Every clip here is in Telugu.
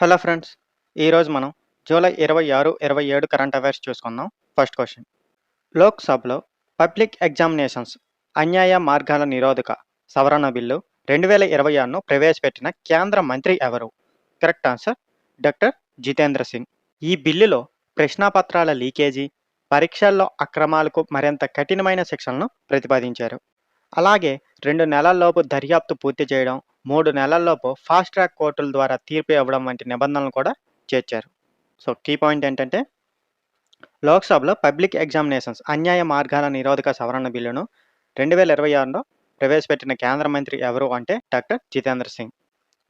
Hello friends. ఈరోజు మనం జూలై 26, 27 కరెంట్ అఫైర్స్ చూసుకుందాం. First question. లోక్సభలో పబ్లిక్ ఎగ్జామినేషన్స్ అన్యాయ మార్గాల నిరోధక సవరణ బిల్లు 2026ను ప్రవేశపెట్టిన కేంద్ర మంత్రి ఎవరు? Correct answer doctor Jitendra Singh. ఈ బిల్లులో ప్రశ్నాపత్రాల లీకేజీ, పరీక్షల్లో అక్రమాలకు మరింత కఠినమైన శిక్షలను ప్రతిపాదించారు. అలాగే 2 నెలల్లోపు దర్యాప్తు పూర్తి చేయడం, 3 నెలల్లోపు ఫాస్ట్ ట్రాక్ కోర్టుల ద్వారా తీర్పు ఇవ్వడం వంటి నిబంధనలు కూడా చేర్చారు. సో కీ పాయింట్ ఏంటంటే, లోక్సభలో పబ్లిక్ ఎగ్జామినేషన్స్ అన్యాయ మార్గాల నిరోధక సవరణ బిల్లును 2026లో ప్రవేశపెట్టిన కేంద్ర మంత్రి ఎవరు అంటే డాక్టర్ జితేంద్ర సింగ్.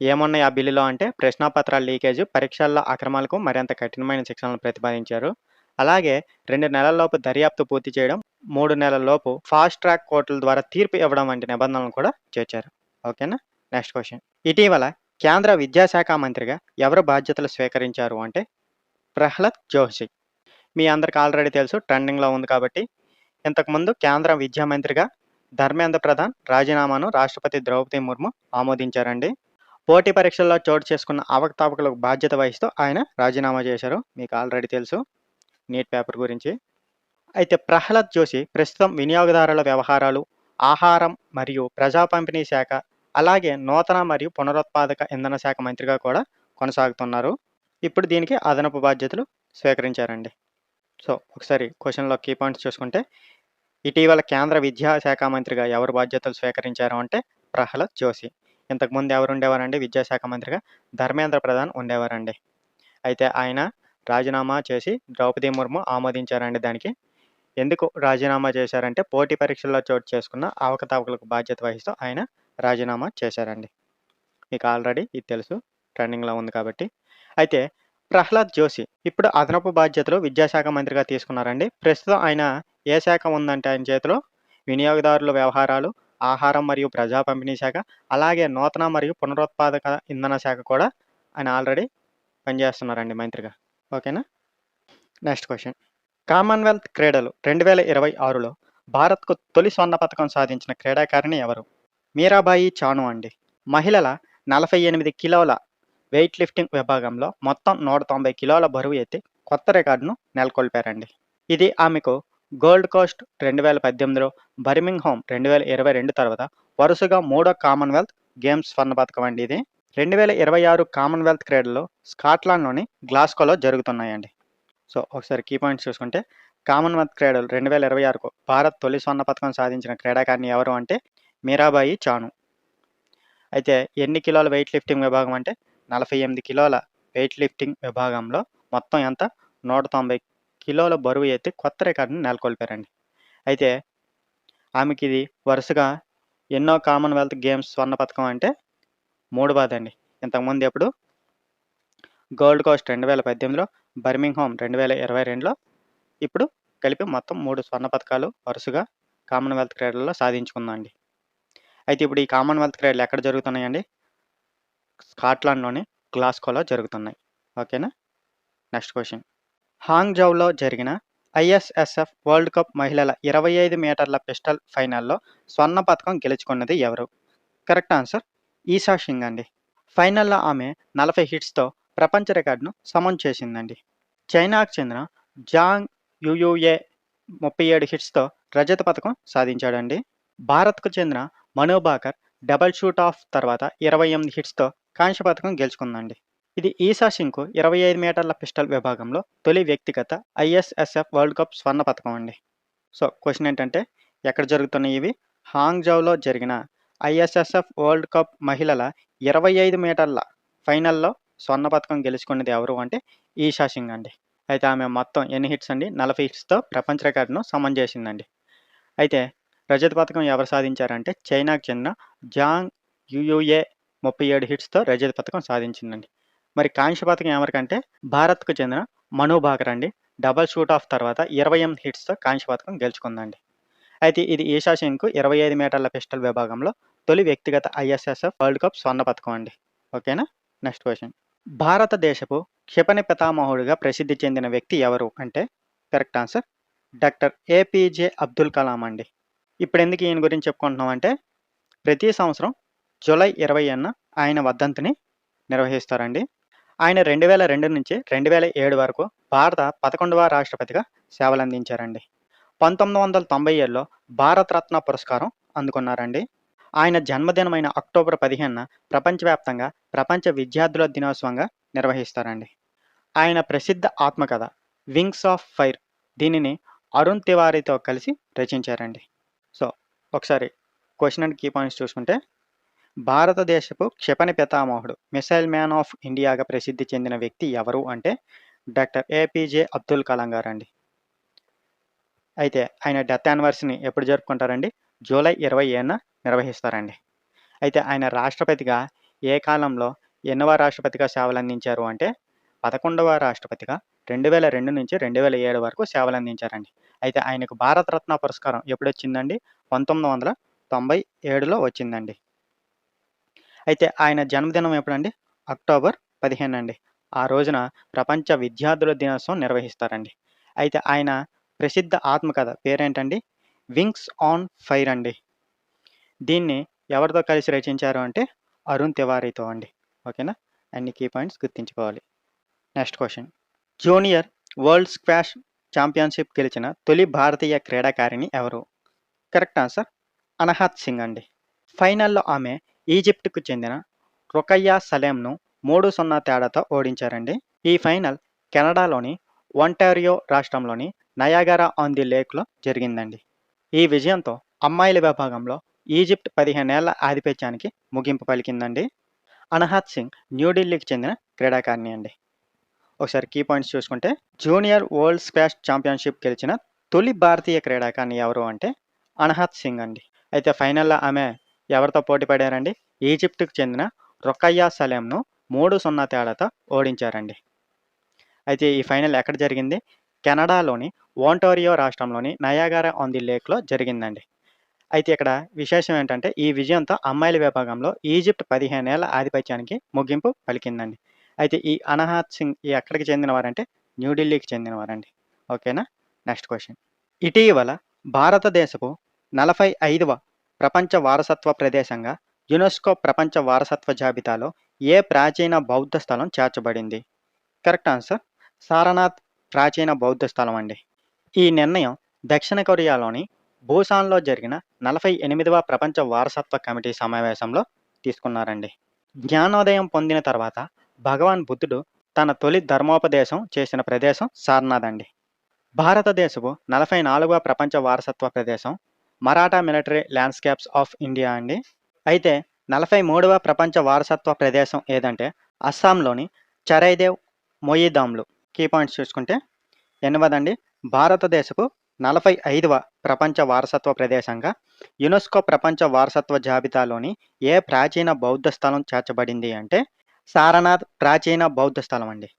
ఏమున్నాయి ఆ బిల్లులో అంటే ప్రశ్నాపత్రాల లీకేజ్, పరీక్షల్లో అక్రమాలకు మరింత కఠినమైన శిక్షలను ప్రతిపాదించారు. అలాగే 2 నెలల్లోపు దర్యాప్తు పూర్తి చేయడం, 3 నెలల్లోపు ఫాస్ట్ ట్రాక్ కోర్టుల ద్వారా తీర్పు ఇవ్వడం వంటి నిబంధనలను కూడా చేర్చారు. ఓకేనా? Next question. ఇటీవల కేంద్ర విద్యాశాఖ మంత్రిగా ఎవరు బాధ్యతలు స్వీకరించారు అంటే ప్రహ్లాద్ జోషి. మీ అందరికి ఆల్రెడీ తెలుసు, ట్రెండింగ్లో ఉంది కాబట్టి. ఇంతకుముందు కేంద్ర విద్యా మంత్రిగా ధర్మేంద్ర ప్రధాన్ రాజీనామాను రాష్ట్రపతి ద్రౌపది ముర్ము ఆమోదించారండి. పోటీ పరీక్షల్లో చోటు చేసుకున్న అవకతవకలకు బాధ్యత వహిస్తూ ఆయన రాజీనామా చేశారు. మీకు ఆల్రెడీ తెలుసు నీట్ పేపర్ గురించి. అయితే ప్రహ్లాద్ జోషి ప్రస్తుతం వినియోగదారుల వ్యవహారాలు, ఆహారం మరియు ప్రజా పంపిణీ శాఖ, అలాగే నూతన మరియు పునరుత్పాదక ఇంధన శాఖ మంత్రిగా కూడా కొనసాగుతున్నారు. ఇప్పుడు దీనికి అదనపు బాధ్యతలు స్వీకరించారండి. సో ఒకసారి క్వశ్చన్లో కీ పాయింట్స్ చూసుకుంటే, ఇటీవల కేంద్ర విద్యాశాఖ మంత్రిగా ఎవరు బాధ్యతలు స్వీకరించారు అంటే ప్రహ్లాద్ జోషి. ఇంతకుముందు ఎవరు ఉండేవారండి విద్యాశాఖ మంత్రిగా? ధర్మేంద్ర ప్రధాన్ ఉండేవారండి. అయితే ఆయన రాజీనామా చేసి ద్రౌపది ముర్ము ఆమోదించారండి దానికి. ఎందుకు రాజీనామా చేశారంటే పోటీ పరీక్షల్లో చోటు చేసుకున్న అవకతవకలకు బాధ్యత వహిస్తూ ఆయన రాజీనామా చేశారండి. మీకు ఆల్రెడీ ఇది తెలుసు, ట్రెండింగ్లో ఉంది కాబట్టి. అయితే ప్రహ్లాద్ జోషి ఇప్పుడు అదనపు బాధ్యతలు విద్యాశాఖ మంత్రిగా తీసుకున్నారండి. ప్రస్తుతం ఆయన ఏ శాఖ ఉందంటే ఆయన చేతిలో వినియోగదారుల వ్యవహారాలు, ఆహారం మరియు ప్రజా పంపిణీ శాఖ, అలాగే నూతన మరియు పునరుత్పాదక ఇంధన శాఖ కూడా ఆయన ఆల్రెడీ పనిచేస్తున్నారండి మంత్రిగా. ఓకేనా? Next question. కామన్వెల్త్ క్రీడలు 2026లో భారత్కు తొలి స్వర్ణ పథకం సాధించిన క్రీడాకారిణి ఎవరు? మీరాబాయి చాను అండి. మహిళల 48 కిలోల వెయిట్ లిఫ్టింగ్ విభాగంలో మొత్తం 190 కిలోల బరువు ఎత్తి కొత్త రికార్డును నెలకొల్పారండి. ఇది ఆమెకు గోల్డ్ కోస్ట్ 2018లో, బర్మింగ్హామ్ 2022 తర్వాత వరుసగా 3వ కామన్వెల్త్ గేమ్స్ స్వర్ణ పథకం అండి ఇది. 2026 కామన్వెల్త్ క్రీడలు స్కాట్లాండ్లోని గ్లాస్గోలో జరుగుతున్నాయండి. సో ఒకసారి కీ పాయింట్స్ చూసుకుంటే, కామన్వెల్త్ క్రీడలు 2026కు భారత్ తొలి స్వర్ణ పథకం సాధించిన క్రీడాకారిణి ఎవరు అంటే మీరాబాయి చాను. అయితే ఎన్ని కిలోల వెయిట్ లిఫ్టింగ్ విభాగం అంటే 48 కిలోల వెయిట్ లిఫ్టింగ్ విభాగంలో మొత్తం ఎంత 190 కిలోల బరువు ఎత్తి కొత్త రికార్డును నెలకొల్పారండి. అయితే ఆమెకి ఇది వరుసగా ఎన్నో కామన్వెల్త్ గేమ్స్ స్వర్ణ పథకం అంటే 3వదండి. ఇంతకుముందు ఎప్పుడు గోల్డ్ కోస్ట్ 2018లో, బర్మింగ్హామ్ 2022లో, ఇప్పుడు కలిపి మొత్తం 3 స్వర్ణ పథకాలు వరుసగా కామన్వెల్త్ క్రీడల్లో సాధించుకుందండి. అయితే ఇప్పుడు ఈ కామన్వెల్త్ క్రీడలు ఎక్కడ జరుగుతున్నాయండి? స్కాట్లాండ్లోని గ్లాస్గోలో జరుగుతున్నాయి. ఓకేనా? Next question. హాంగ్జౌలో జరిగిన ఐఎస్ఎస్ఎఫ్ వరల్డ్ కప్ మహిళల 25 మీటర్ల పిస్టల్ ఫైనల్లో స్వర్ణ పథకం గెలుచుకున్నది ఎవరు? కరెక్ట్ ఆన్సర్ ఈషా సింగ్ అండి. ఫైనల్లో ఆమె 40 హిట్స్తో ప్రపంచ రికార్డును సమం చేసిందండి. చైనాకు చెందిన జాంగ్ యుయుయే 37 హిట్స్తో రజత పథకం సాధించాడండి. భారత్కు చెందిన మను భాకర్ డబుల్ షూట్ ఆఫ్ తర్వాత 28 హిట్స్తో కాంస్య పథకం గెలుచుకుందండి. ఇది ఈషా సింగ్కు 25 మీటర్ల పిస్టల్ విభాగంలో తొలి వ్యక్తిగత ఐఎస్ఎస్ఎఫ్ వరల్డ్ కప్ స్వర్ణ పథకం అండి. సో క్వశ్చన్ ఏంటంటే, ఎక్కడ జరుగుతున్నాయి ఇవి? హాంగ్జౌలో జరిగిన ఐఎస్ఎస్ఎఫ్ వరల్డ్ కప్ మహిళల 25 మీటర్ల ఫైనల్లో స్వర్ణ పథకం గెలుచుకున్నది ఎవరు అంటే ఈషా సింగ్ అండి. అయితే ఆమె మొత్తం ఎన్ని హిట్స్ అండి? 40 హిట్స్తో ప్రపంచ రికార్డును సమం చేసిందండి. అయితే రజత పథకం ఎవరు సాధించారంటే చైనాకు చెందిన జాంగ్ యుయుయే 37 హిట్స్తో రజత పథకం సాధించిందండి. మరి కాంస్య పథకం ఎవరికంటే భారత్కు చెందిన మను భాకర్ అండి. డబల్ షూట్ ఆఫ్ తర్వాత 28 హిట్స్తో కాంస్య పథకం గెలుచుకుందండి. అయితే ఇది ఈషా సింగ్కు 25 మీటర్ల పిస్టల్ విభాగంలో తొలి వ్యక్తిగత ఐఎస్ఎస్ఎఫ్ వరల్డ్ కప్ స్వర్ణ పథకం అండి. ఓకేనా? Next question. భారతదేశపు క్షిపణి పితామహుడిగా ప్రసిద్ధి చెందిన వ్యక్తి ఎవరు అంటే correct answer doctor APJ Abdul Kalam అండి. ఇప్పుడు ఎందుకు ఈయన గురించి చెప్పుకుంటున్నాం అంటే, ప్రతి సంవత్సరం జూలై 20న ఆయన వర్ధంతిని నిర్వహిస్తారండి. ఆయన 2002 నుంచి 2007 వరకు భారత 11వ రాష్ట్రపతిగా సేవలందించారండి. 1997లో భారతరత్న పురస్కారం అందుకున్నారండి. ఆయన జన్మదినమైన అక్టోబర్ 15న ప్రపంచవ్యాప్తంగా ప్రపంచ విద్యార్థుల దినోత్సవంగా నిర్వహిస్తారండి. ఆయన ప్రసిద్ధ ఆత్మకథ 'వింగ్స్ ఆఫ్ ఫైర్' దీనిని అరుణ్ తివారీతో కలిసి రచించారండి. సో, ఒకసారి క్వెషన్ అండ్ కీ పాయింట్స్ చూసుకుంటే, భారతదేశపు క్షిపణి పితామహుడు, మిసైల్ మ్యాన్ ఆఫ్ ఇండియాగా ప్రసిద్ధి చెందిన వ్యక్తి ఎవరు అంటే డాక్టర్ ఏపీజే అబ్దుల్ కలాం గారండి. అయితే ఆయన డెత్ యానివర్సరీని ఎప్పుడు జరుపుకుంటారండి? జూలై 27న నిర్వహిస్తారండి. అయితే ఆయన రాష్ట్రపతిగా ఏ కాలంలో ఎన్నవ రాష్ట్రపతిగా సేవలందించారు అంటే 11వ రాష్ట్రపతిగా 2002 నుంచి 2007 వరకు సేవలందించారండి. అయితే ఆయనకు భారతరత్న పురస్కారం ఎప్పుడొచ్చిందండి? 1997లో వచ్చిందండి. అయితే ఆయన జన్మదినం ఎప్పుడండి? అక్టోబర్ 15 అండి. ఆ రోజున ప్రపంచ విద్యార్థుల దినోత్సవం నిర్వహిస్తారండి. అయితే ఆయన ప్రసిద్ధ ఆత్మకథ పేరేంటండి? 'వింగ్స్ ఆన్ ఫైర్' అండి. దీన్ని ఎవరితో కలిసి రచించారు అంటే అరుణ్ తివారీతో అండి. ఓకేనా? అన్ని కీ పాయింట్స్ గుర్తుంచుకోవాలి. Next question. Junior world squash championship గెలిచిన తొలి భారతీయ క్రీడాకారిణి ఎవరు? కరెక్ట్ ఆన్సర్ అనహత్ సింగ్ అండి. ఫైనల్‌లో ఆమె ఈజిప్ట్‌కు చెందిన రుకయ్యా సలేంను 3-0 తేడాతో ఓడించారండి. ఈ ఫైనల్ కెనడాలోని ఒంటారియో రాష్ట్రంలోని నయాగరా ఆన్ ది లేక్‌లో జరిగిందండి. ఈ విజయంతో అమ్మాయిల విభాగంలో ఈజిప్ట్ 15 ఏళ్ల ఆధిపత్యానికి ముగింపు పలికిందండి. అనహత్ సింగ్ న్యూఢిల్లీకి చెందిన క్రీడాకారిణి అండి. ఒకసారి కీ పాయింట్స్ చూసుకుంటే, జూనియర్ వరల్డ్ స్క్వాష్ ఛాంపియన్‌షిప్ గెలిచిన తొలి భారతీయ క్రీడాకారిణి ఎవరు అంటే అనహత్ సింగ్ అండి. అయితే ఫైనల్‌లో ఆమె ఎవరితో పోటీ పడారండి? ఈజిప్ట్‌కు చెందిన రుకయ్యా సలేంను 3-0 తేడాతో ఓడించారండి. అయితే ఈ ఫైనల్ ఎక్కడ జరిగింది? కెనడాలోని ఒంటారియో రాష్ట్రంలోని నయాగరా ఆన్ ది లేక్‌లో జరిగిందండి. అయితే ఇక్కడ విశేషం ఏంటంటే, ఈ విజయంతో అమ్మాయిల విభాగంలో ఈజిప్ట్ 15 ఏళ్ల ఆధిపత్యానికి ముగింపు పలికిందండి. అయితే ఈ అనహత్ సింగ్ ఎక్కడికి చెందినవారంటే న్యూఢిల్లీకి చెందినవారండి. ఓకేనా? Next question. ఇటీవల భారతదేశపు 45వ ప్రపంచ వారసత్వ ప్రదేశంగా యునెస్కో ప్రపంచ వారసత్వ జాబితాలో ఏ ప్రాచీన బౌద్ధ స్థలం చేర్చబడింది? కరెక్ట్ ఆన్సర్ సారనాథ్ ప్రాచీన బౌద్ధ స్థలం అండి. ఈ నిర్ణయం దక్షిణ కొరియాలోని బూసాన్లో జరిగిన 48వ ప్రపంచ వారసత్వ కమిటీ సమావేశంలో తీసుకున్నారండి. జ్ఞానోదయం పొందిన తర్వాత భగవాన్ బుద్ధుడు తన తొలి ధర్మోపదేశం చేసిన ప్రదేశం సారనాథ్ అండి. భారతదేశపు 44వ ప్రపంచ వారసత్వ ప్రదేశం Maratha military landscapes of India అండి. అయితే 43వ ప్రపంచ వారసత్వ ప్రదేశం ఏదంటే అస్సాంలోని చరైదేవ్ మొయిదాంలు. కీ పాయింట్స్ చూసుకుంటే, ఎనిమిదండి భారతదేశపు 45వ ప్రపంచ వారసత్వ ప్రదేశంగా యునెస్కో ప్రపంచ వారసత్వ జాబితాలోని ఏ ప్రాచీన బౌద్ధ స్థలం చేర్చబడింది అంటే సారనాథ్ ప్రాచీన బౌద్ధ స్థలం అండి.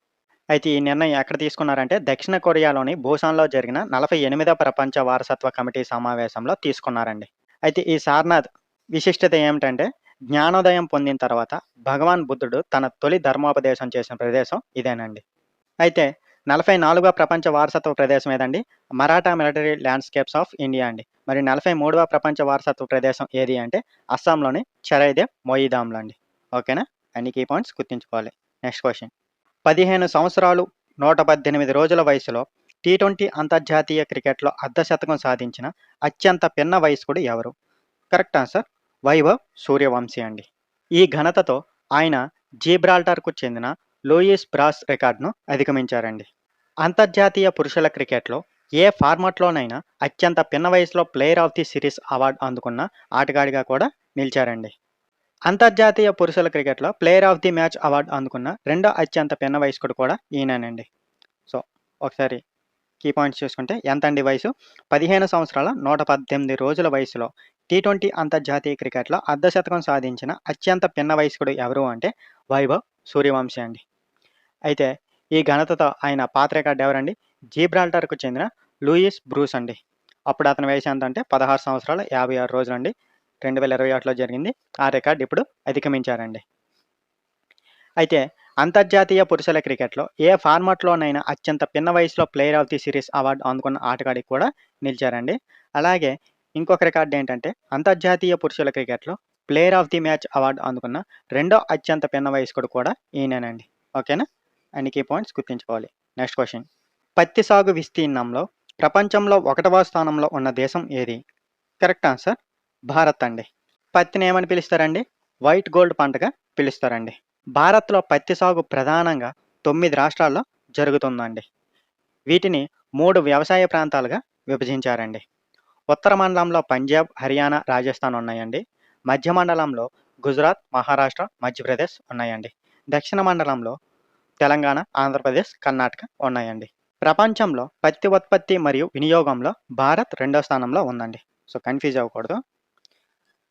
అయితే ఈ నిర్ణయం ఎక్కడ తీసుకున్నారంటే దక్షిణ కొరియాలోని బూసాన్లో జరిగిన 48వ ప్రపంచ వారసత్వ కమిటీ సమావేశంలో తీసుకున్నారండి. అయితే ఈ సారనాథ్ విశిష్టత ఏమిటంటే జ్ఞానోదయం పొందిన తర్వాత భగవాన్ బుద్ధుడు తన తొలి ధర్మోపదేశం చేసిన ప్రదేశం ఇదేనండి. అయితే 44వ ప్రపంచ వారసత్వ ప్రదేశం ఏదండి? Maratha military landscapes of India అండి. మరి 43వ ప్రపంచ వారసత్వ ప్రదేశం ఏది అంటే అస్సాంలోని చరైదేవ్ మొయిదాంలు అండి. ఓకేనా? అన్ని కీ పాయింట్స్ గుర్తుంచుకోవాలి. Next question. 15 సంవత్సరాలు 118 రోజుల వయసులో టీ20 అంతర్జాతీయ క్రికెట్లో అర్ధశతకం సాధించిన అత్యంత పిన్న వయస్కుడు ఎవరు? కరెక్ట్ ఆన్సర్ వైభవ్ సూర్యవంశీ అండి. ఈ ఘనతతో ఆయన జీబ్రాల్టర్కు చెందిన లూయిస్ బ్రాస్ రికార్డును అధిగమించారండి. అంతర్జాతీయ పురుషుల క్రికెట్లో ఏ ఫార్మాట్లోనైనా అత్యంత పిన్న వయసులో player of the series award అందుకున్న ఆటగాడిగా కూడా నిలిచారండి. అంతర్జాతీయ పురుషుల క్రికెట్లో player of the match award అందుకున్న రెండో అత్యంత పిన్న వయస్కుడు కూడా ఈయనేనండి. సో ఒకసారి కీ పాయింట్స్ చూసుకుంటే ఎంతండి వయసు? 15 సంవత్సరాల 118 రోజుల వయసులో టీ20 అంతర్జాతీయ క్రికెట్లో అర్ధశతకం సాధించిన అత్యంత పిన్న వయస్కుడు ఎవరు అంటే వైభవ్ సూర్యవంశీ అండి. అయితే ఈ ఘనతతో ఆయన పాత రికార్డు ఎవరండి? జీబ్రాల్టర్కు చెందిన లూయిస్ బ్రూస్ అండి. అప్పుడు అతని వయసు ఎంత అంటే 16 సంవత్సరాల 56 రోజులండి. 2021లో జరిగింది. ఆ రికార్డు ఇప్పుడు అధిగమించారండి. అయితే అంతర్జాతీయ పురుషుల క్రికెట్లో ఏ ఫార్మాట్లోనైనా అత్యంత పిన్న వయసులో player of the series award అందుకున్న ఆటగాడికి కూడా నిలిచారండి. అలాగే ఇంకొక రికార్డు ఏంటంటే అంతర్జాతీయ పురుషుల క్రికెట్లో player of the match award అందుకున్న రెండో అత్యంత పిన్న వయస్కుడు కూడా ఈయనేనండి. ఓకేనా? అన్ని కీ పాయింట్స్ గుర్తుంచుకోవాలి. Next question. పత్తి సాగు విస్తీర్ణంలో ప్రపంచంలో 1వ స్థానంలో ఉన్న దేశం ఏది? కరెక్ట్ ఆన్సర్ భారత్ అండి. పత్తిని ఏమని పిలుస్తారండి? వైట్ గోల్డ్ పంటగా పిలుస్తారండి. భారత్‌లో పత్తి సాగు ప్రధానంగా 9 రాష్ట్రాల్లో జరుగుతుందండి. వీటిని 3 వ్యవసాయ ప్రాంతాలుగా విభజించారండి. ఉత్తర మండలంలో పంజాబ్, హర్యానా, రాజస్థాన్ ఉన్నాయండి. మధ్య మండలంలో గుజరాత్, మహారాష్ట్ర, మధ్యప్రదేశ్ ఉన్నాయండి. దక్షిణ మండలంలో తెలంగాణ, ఆంధ్రప్రదేశ్, కర్ణాటక ఉన్నాయండి. ప్రపంచంలో పత్తి ఉత్పత్తి మరియు వినియోగంలో భారత్ 2వ స్థానంలో ఉందండి. సో, కన్‌ఫ్యూజ్ అవ్వకూడదు.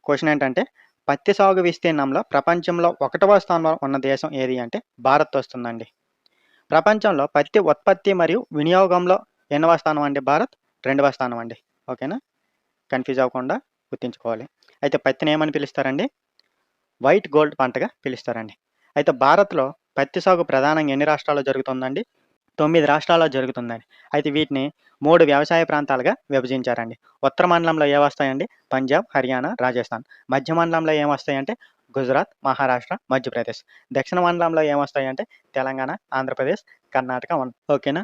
క్వెషన్ ఏంటంటే పత్తి సాగు విస్తీర్ణంలో ప్రపంచంలో 1వ స్థానంలో ఉన్న దేశం ఏది అంటే భారత్ వస్తుందండి. ప్రపంచంలో పత్తి ఉత్పత్తి మరియు వినియోగంలో ఎన్నవ స్థానం అండి భారత్? 2వ స్థానం అండి. ఓకేనా? కన్‌ఫ్యూజ్ అవ్వకుండా గుర్తుంచుకోవాలి. అయితే పత్తిని ఏమని పిలుస్తారండి? వైట్ గోల్డ్ పంటగా పిలుస్తారండి. అయితే భారత్‌లో పత్తి సాగు ప్రధానంగా ఎన్ని రాష్ట్రాల్లో జరుగుతుందండి? 9 రాష్ట్రాల్లో జరుగుతుందండి. అయితే వీటిని 3 వ్యవసాయ ప్రాంతాలుగా విభజించారండి. ఉత్తర మండలంలో ఏవొస్తాయండి? పంజాబ్, హర్యానా, రాజస్థాన్. మధ్య మండలంలో ఏమొస్తాయంటే గుజరాత్, మహారాష్ట్ర, మధ్యప్రదేశ్. దక్షిణ మండలంలో ఏమొస్తాయంటే తెలంగాణ, ఆంధ్రప్రదేశ్, కర్ణాటక ఓకేనా?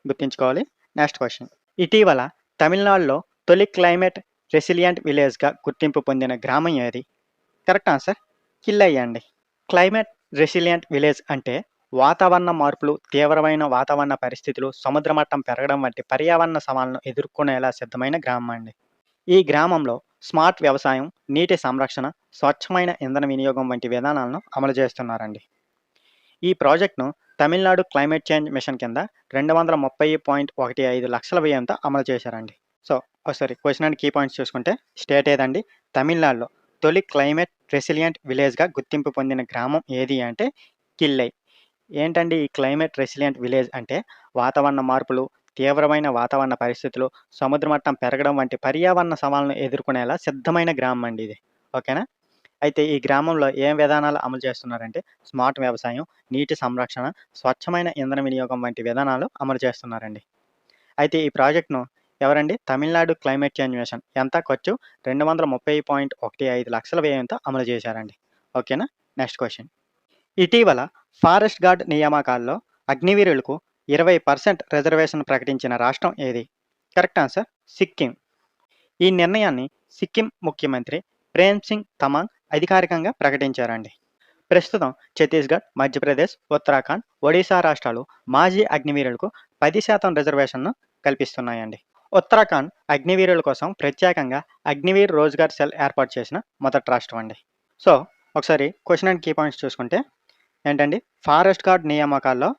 గుర్తుంచుకోవాలి. Next question. ఇటీవల తమిళనాడులో తొలి క్లైమేట్ రెసిలియంట్ విలేజ్‌గా గుర్తింపు పొందిన గ్రామం ఏది? కరెక్ట్ ఆన్సర్ కిల్లై అండి. క్లైమేట్ రెసిలియంట్ విలేజ్ అంటే వాతావరణ మార్పులు, తీవ్రమైన వాతావరణ పరిస్థితులు, సముద్ర మట్టం పెరగడం వంటి పర్యావరణ సవాళ్లను ఎదుర్కొనేలా సిద్ధమైన గ్రామం అండి. ఈ గ్రామంలో స్మార్ట్ వ్యవసాయం, నీటి సంరక్షణ, స్వచ్ఛమైన ఇంధన వినియోగం వంటి విధానాలను అమలు చేస్తున్నారండి. ఈ ప్రాజెక్ట్‌ను తమిళనాడు క్లైమేట్ చేంజ్ మిషన్ కింద 230.15 లక్షల వ్యయంతో అమలు చేశారండి. సో, ఒకసారి క్వెషన్ అండ్ కీ పాయింట్స్ చూసుకుంటే స్టేట్ ఏదండి? తమిళనాడులో తొలి క్లైమేట్ రెసిలియంట్ విలేజ్‌గా గుర్తింపు పొందిన గ్రామం ఏది అంటే కిల్లై. ఏంటండి ఈ క్లైమేట్ రెసిలియంట్ విలేజ్ అంటే వాతావరణ మార్పులు, తీవ్రమైన వాతావరణ పరిస్థితులు, సముద్ర మట్టం పెరగడం వంటి పర్యావరణ సవాళ్లను ఎదుర్కొనేలా సిద్ధమైన గ్రామం అండి ఇది. ఓకేనా? అయితే ఈ గ్రామంలో ఏం విధానాలు అమలు చేస్తున్నారంటే స్మార్ట్ వ్యవసాయం, నీటి సంరక్షణ, స్వచ్ఛమైన ఇంధన వినియోగం వంటి విధానాలు అమలు చేస్తున్నారండి. అయితే ఈ ప్రాజెక్ట్‌ను ఎవరండి? Tamil Nadu climate change mission. ఎంత ఖర్చు? 230.15 లక్షల వ్యయంతో అమలు చేశారండి. ఓకేనా? Next question. ఇటీవల ఫారెస్ట్ గార్డ్ నియామకాల్లో అగ్నివీరులకు 20% రిజర్వేషన్ ప్రకటించిన రాష్ట్రం ఏది? Correct answer Sikkim. ఈ నిర్ణయాన్ని సిక్కిం ముఖ్యమంత్రి ప్రేమ్ సింగ్ తమాంగ్ అధికారికంగా ప్రకటించారండి. ప్రస్తుతం ఛత్తీస్గఢ్, మధ్యప్రదేశ్, ఉత్తరాఖండ్, ఒడిశా రాష్ట్రాలు మాజీ అగ్నివీరులకు 10% రిజర్వేషన్‌ను కల్పిస్తున్నాయండి. ఉత్తరాఖండ్ అగ్నివీరుల కోసం ప్రత్యేకంగా అగ్నివీర్ రోజ్గార్ సెల్ ఏర్పాటు చేసిన మొదటి రాష్ట్రం అండి. సో, ఒకసారి క్వెషన్ అండ్ కీ పాయింట్స్ చూసుకుంటే ఏంటండి? ఫారెస్ట్ గార్డ్ నియామకాల్లో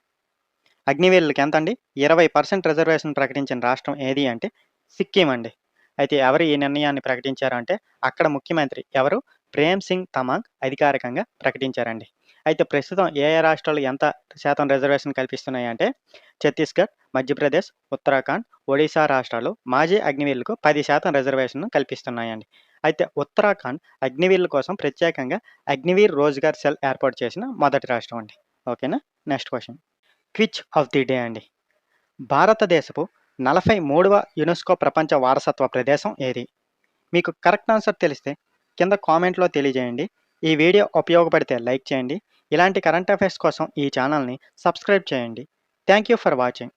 అగ్నివీరులకి ఎంతండి? 20% రిజర్వేషన్ ప్రకటించిన రాష్ట్రం ఏది అంటే సిక్కిం అండి. అయితే ఎవరు ఈ నిర్ణయాన్ని ప్రకటించారు అంటే అక్కడ ముఖ్యమంత్రి ఎవరు? ప్రేమ్ సింగ్ తమాంగ్ అధికారికంగా ప్రకటించారండి. అయితే ప్రస్తుతం ఏ రాష్ట్రాలు ఎంత శాతం రిజర్వేషన్ కల్పిస్తున్నాయి అంటే ఛత్తీస్గఢ్, మధ్యప్రదేశ్, ఉత్తరాఖండ్, ఒడిశా రాష్ట్రాలు మాజీ అగ్నివీరులకు 10% రిజర్వేషన్‌ను కల్పిస్తున్నాయండి. అయితే ఉత్తరాఖండ్ అగ్నివీరుల కోసం ప్రత్యేకంగా అగ్నివీర్ రోజ్గార్ సెల్ ఏర్పాటు చేసిన మొదటి రాష్ట్రం అండి. ఓకేనా? Next question. Quiz of the day అండి. భారతదేశపు 43వ యునెస్కో ప్రపంచ వారసత్వ ప్రదేశం ఏది? మీకు కరెక్ట్ ఆన్సర్ తెలిస్తే కింద కామెంట్‌లో తెలియజేయండి. ఈ వీడియో ఉపయోగపడితే లైక్ చేయండి. ఇలాంటి కరెంట్ అఫైర్స్ కోసం ఈ ఛానల్‌ని సబ్స్క్రైబ్ చేయండి. Thank you for watching.